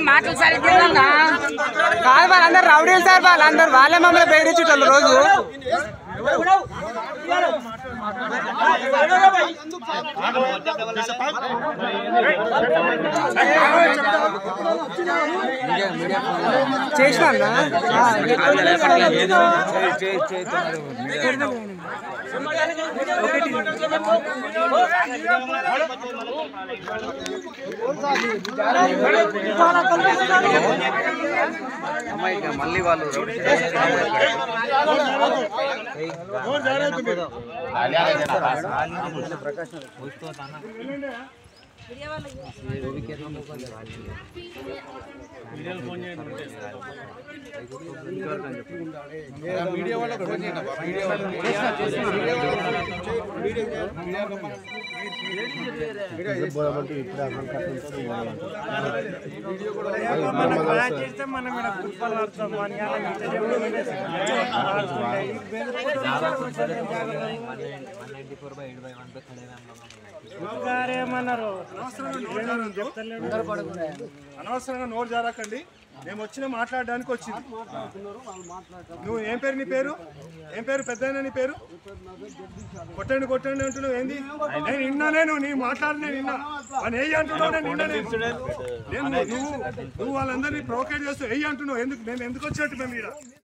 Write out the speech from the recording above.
మాటలు సరిగ్గా కాదు వాళ్ళందరూ రౌడీలు సార్ వాళ్ళందరూ వాళ్ళే మమ్మల్ని బెదిరించేటోళ్ళు రోజు చేసిన మళ్ళీ వాళ్ళు మీడియా వాళ్ళకి ఫోన్ చేయండి అనవసరంగా నోరు జారకండి. మేము వచ్చిన మాట్లాడడానికి వచ్చింది. నువ్వు ఏం పేరు? నీ పేరు ఏం పేరు? పెద్దయినా నీ పేరు? కొట్టండి కొట్టండి అంటున్నావు ఏంది? నేను విన్నా, నీ మాట్లాడి నేను విన్నా. అని వెయ్యి అంటున్నావు, నేను విన్నా. నువ్వు వాళ్ళందరినీ ప్రొవోకేట్ చేస్తూ వెయ్యి అంటున్నావు. ఎందుకు మేము ఎందుకు వచ్చినట్టు మేము ఇక్కడ